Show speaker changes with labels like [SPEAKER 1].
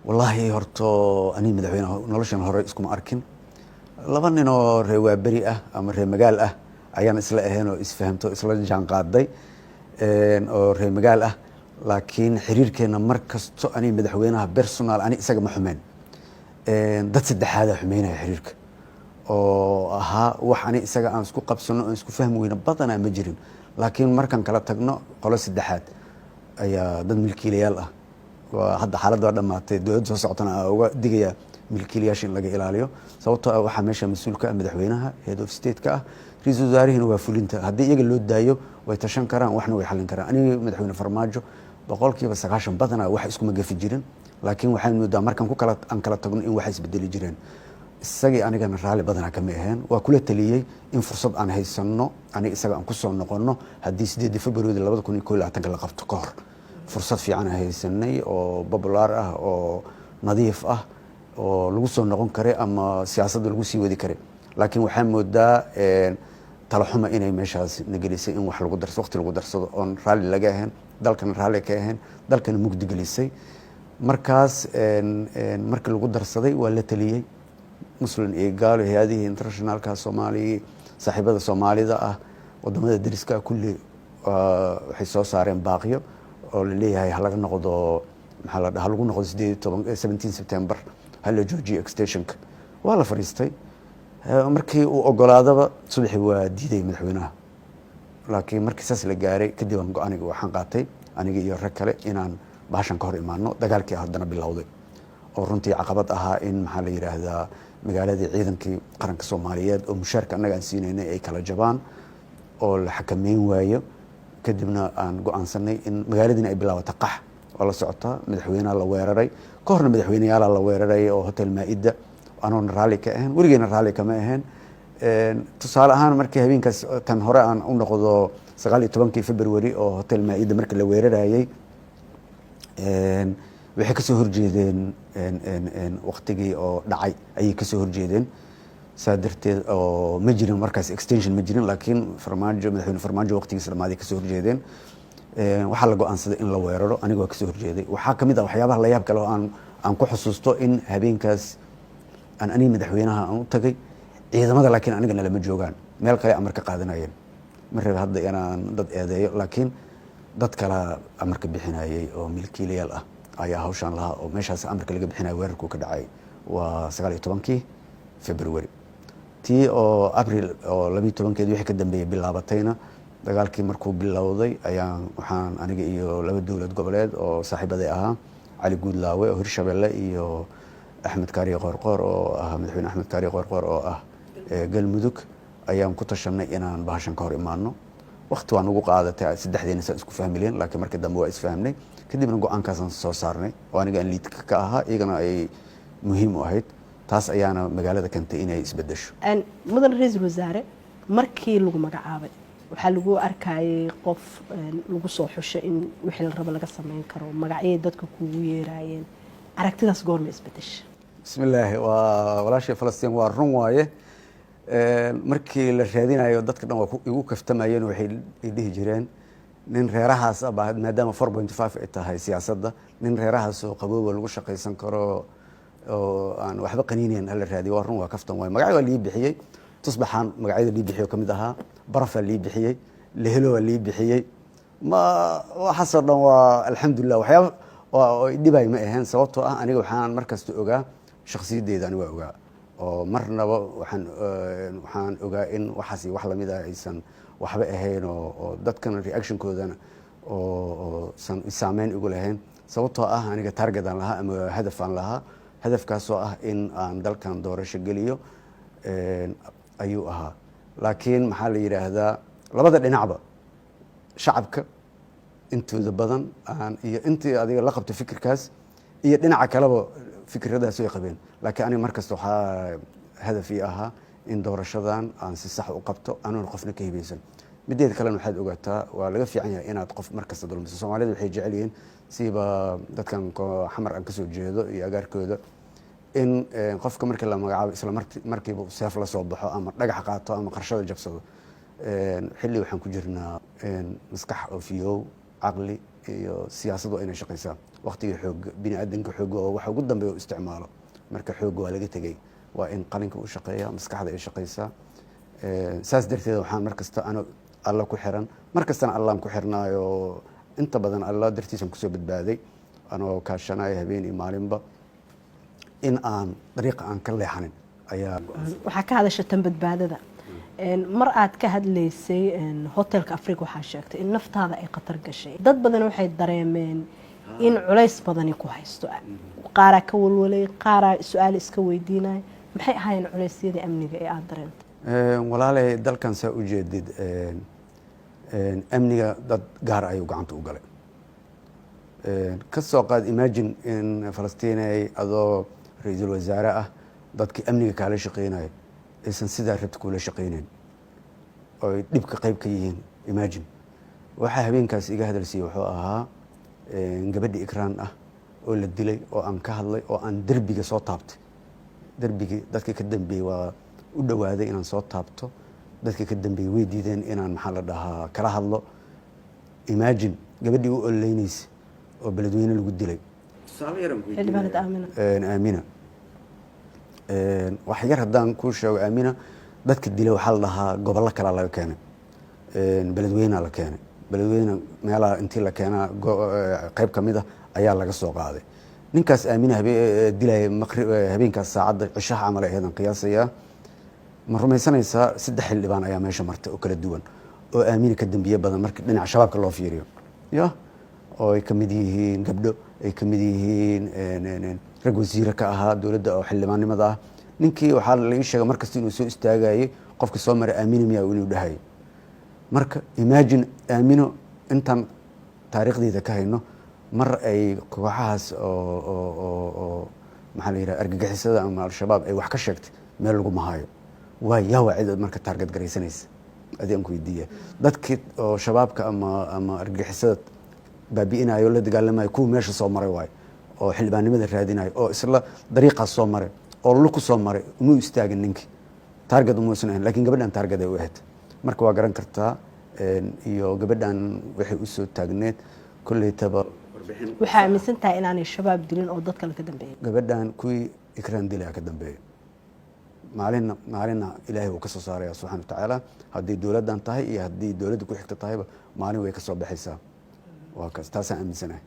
[SPEAKER 1] wallaahi horto aniga madaxweynaha noloshan hore iskuma arkin. laba nin oo reer waaberi ah ama reer magaal ah ayaan isla ahayn oo isfahamto isla jaan qaaday oo reer magaal ah, laakiin xiriirkeena mar kasto aniga madaxweynaha personal ani isaga ma xumeen. dad saddexaada xumeynaya xiriirka oo ahaa wax ani isaga aan isku qabsano oo isku fahmi weyna badanaa ma jirin, laakiin markaan kala tagno qolo saddexaad ayaa dad milkiilayaal ah. hadda xaaladda waa dhamaatay, dowladda soo socotana uga digaya milkiilayaasha in laga ilaaliyo, sababtoo ah waxaa meesha mas-uulka ah madaxweynaha head of state-ka ah, ra-iisul wasaarihina waa fulinta. haddii iyaga loo daayo way tashan karaan, waxna way xallin karaan. aniga madaxweyne Farmaajo 90% badanaa wax iskuma gafi jirin, laakiin waxaan moodaa markaan aan kala tagno in wax isbedeli jireen. isagii anigana raalli badanaa kama aheen. waa kula taliyey in fursad aan haysano aniga isaga aan kusoo noqono haddii 8 February 2021 la qabto ka hor. fursad fiican haysanay oo popular ah oo nadiif ah oo lagu soo noqon kare ama siyaasadda lagu sii wadi kare, laakiin waxaan moodaa talo xumo inay meeshaas nagelisay in wax lagu darso, waqti lagu darsado oon raalli laga ahayn, dalkana raalli ka ahayn, dalkana mugdi gelisay. markaas markii lagu darsaday waa la taliyey muslim iyo gaalo, hay-adihii internationalka Soomaaliya, saaxiibada Soomaalida ah, wadamada dariska kulli waxay soo saareen baaqiyo oo la leeyahay halaga noqdo maxaa la dhahaa lagu noqdo 17 September hala joojiyo extensionka. waa la fariistay, markii uu ogolaadaba subaxii waa diiday madaxweynaha, laakiin markii saas la gaaray kadib aan go-aaniga waxaan qaatay aniga iyo rag kale inaan baashan ka hor imaano. dagaalkii haddana bilowday oo runtii caqabad ahaa in maxaa la yidhaahdaa magaaladii ciidankii qaranka Soomaaliyeed oo mushaarka annaga aan siinaynay ay kala jabaan oo la xakameyn waayo. kadibna aan go-aansanay in magaaladiina ay bilaabato qax oo la socotaa. madaxweynaha la weeraray, ka horna madaxweyneyaala la weeraray oo hotel Maa'ida, anoona raalli ka ahayn, weligeena raalli kama ahayn. tusaale ahaan markii habeenkaas tan hore aan u noqdo 19 February oo hotel Maa'ida markii la weerarayay, waxay kasoo horjeedeen waqtigii oo dhacay ayay kasoo horjeedeen. saa darteed oo ma jirin markaas extension ma jirin, laakiin Farmaajo madaxweyne Farmaajo waqtigiisa dhamaaday kasoo horjeedeen. waxaa la go-aansaday in la weeraro, aniga waa kasoo horjeeday. waxaa kamid ah waxyaabaha la yaab kale oo aan ku xusuusto in habeenkaas aan aniga madaxweynaha aan u tagay, ciidamada laakiin anigana lama joogaan, meel kale amar ka qaadanayeen. ma raba hadda inaan dad eedeeyo, laakiin dad kale amarka bixinayay oo milkiilayaal ah ayaa hawshaan lahaa oo meeshaas amarka laga bixinaya. weerarku ka dhacay waa 19 February. tii oo April oo 12 wixii ka dambeeyay bilaabatayna dagaalkii markuu bilowday waxaan aniga iyo laba dowlad goboleed oo saaxiibaday ahaa, Cali Guudlaawe oo Hirshabelle iyo Axmed Kaariye Qoorqoor oo ah madaxweyne Axmed Kaariye Qoorqoor oo ah Galmudug, ayaan ku tashanay inaan bahashan ka hor imaano. waqti waan ugu qaadatay saddexdeena saa isku fahmileen, laakiin markii dambe waa isfahmnay. kadibna go-aankaasaan soo saarnay oo aniga aan liid ka ahaa, iyagana ay muhiim u ahayd. taas ayaana magaalada kantay inay isbedesho.
[SPEAKER 2] mudan ra-iisul wasaare, markii lagu magacaabay waxaa lagu arkayay qof lagu soo xushay in wixii la rabo laga sameyn karo, magacyada dadka kugu yeeraayeen, aragtidaas goorma isbedeshay?
[SPEAKER 1] bismillaahi, waa walaashii Falastiin, waa run waaye. markii la raadinayo dadka dhan waa igu kaftamayeen, waxay dhihi jireen nin reerahaas maadaama 4.5 ay tahay siyaasadda, nin reerahaas oo qabooba lagu shaqaysan karo oo aan waxba qaniinayn hala raadiyo. waa run, waa kaftan waay. magacyo waa lii bixiyey, tusbaxaan magacyada lii bixiyo kamid ahaa, barafaa lii bixiyey, lehelo waa lii bixiyey. waxaasoo dhan waa alxamdulilah, waxyaaba oo dhibay ma ahayn, sababtoo ah aniga waxaan markasta ogaa shakhsiyaddeeda, aniga waa ogaa oo marnaba waxaan ogaa in waxaas wax lamid ah aysan waxba ahayn oo dadkan reactionkoodana oo san saameyn ugu lahayn, sababtoo ah aniga target aan lahaa ama hadaf aan lahaa. hadafkaasoo ah in aan dalkan doorasho geliyo ayuu ahaa. laakiin maxaa la yidhaahdaa labada dhinacba shacabka intooda badan iyo intii adiga la qabto fikirkaas iyo dhinaca kaleba fikradaas way qabeen, laakiin aniga markasta waxaa hadaf ii ahaa in doorashadan aan si sax u qabto, anuuna qofna ka hibaysan. mideeda kalena waxaad ogaataa waa laga fiican yahay inaad qof markasta dulmiso. Soomaalidu waxay jecel yihiin siiba dadkan xamar aan kasoo jeedo iyo agaarkooda in qofka markii la magacaabo isla markiiba seef la soo baxo ama dhagax qaato ama qarshada jabsado. xilli waxaan ku jirnaa maskax oo fiyow, caqli iyo siyaasad waa inay shaqaysaa. Waqtiga xoog bini aadanka xoog oo waxa ugu dambeeya u isticmaalo, marka xoog waa laga tegay, waa in qalinka u shaqeeyaa, maskaxda ay shaqaysaa. saas darteed waxaan markasta ana alla ku xiran, markastana allaan ku xirnaayo, inta badan alla dartiisan kusoo badbaaday anoo kaashanayo habeen iyo maalinba in aan dariiqa aan ka leexanin ayaa
[SPEAKER 2] waxaa ka hadasha tan badbaadada. mar aad ka hadlaysay hotelka Afrika waxaa sheegtay in naftaada ay khatar gashay. dad badan waxay dareemeen in culays badani ku haysto, qaaraa ka walwalay, qaaraa su'aal iska weydiinay. maxay ahaayeen culeysyada amniga ee aad dareentay?
[SPEAKER 1] walaalay dalkan saa u jeedid amniga dad gaar ayuu gacanta u galay. ka soo qaad imagine in Falastiin ay adoo ra'iisul wasaare ah dadkii amniga kaala shaqeynaya aysan sidaa rabta kula shaqeynayn oo ay dhibka qayb ka yihiin. imagine waxaa habeenkaas iga hadalsiiyey wuxuu ahaa gabadhi ikraan ah oo la dilay oo aan ka hadlay oo aan derbiga soo taabtay. derbigii dadka ka dambeeyey waa u dhawaaday inaan soo taabto, dadka ka dambeeyey way diideen inaan maxaa la dhahaa kala hadlo. imagine gabadhii u ololeynaysa oo beledweyne lagu dilay.
[SPEAKER 2] xildhibaanad Aamina.
[SPEAKER 1] Aamina wax yar haddaan kuu sheego, Aamina dadka dilay waxaa la dhahaa gobollo kalaa laga keenay, beledweynea la keenay. beledweyne meelaha intii la keenaa qayb ka mid ah ayaa laga soo qaaday. ninkaas Aamina dilaya habeenkaas saacadda cishaha camal aheedan qiyaasayaa. ma rumaysanaysaa 3 xildhibaan ayaa meesha martay oo kala duwan oo Aamina ka dambiye badan marka dhinaca shabaabka loo fiiriyo, ya oo ay ka mid yihiin gabdho, ay ka mid yihiin rag wasiire ka ahaa dowladda oo xildhibaannimada ah. ninkii waxaa la ii sheegay markasta inuu soo istaagayay qofka soo maray Aamina miyaa inuu dhahay. marka imagine Aamino intaan taariikhdeeda ka hayno mar ay kooxahaas oo maxaa la yidhaha argagixisada ama al-shabaab ay wax ka sheegtay meel lagu mahayo. yaa waa cid marka taarget garaysanaysa adii aan ku weydiiya. dadkii oo shabaabka ama argagixisada baabi'inayo la dagaalamayo kuwa meesha soo maray waayo oo xildhibaannimada raadinayo oo isla dariiqaas soo maray oo luku soo maray uma istaagin ninkii taarget uma uusan ahayn, laakiin gabadhan taarget ay u ahayd. marka waa garan kartaa iyo gabadhan waxay u soo taagneed kollaytaba.
[SPEAKER 2] waxaa aaminsan tahay inaanay shabaab dilin oo dad kale ka dambeeyay?
[SPEAKER 1] gabadhan kuwii ikraan dilaa ka dambeeyay. maalinna ilaahay wuu ka soo saaraya subxaana wa tacaala. haddii dowladdan tahay iyo haddii dowladda ku xigta tahayba maalin way ka soo baxaysaa. waa kaas taasaan aaminsanahay.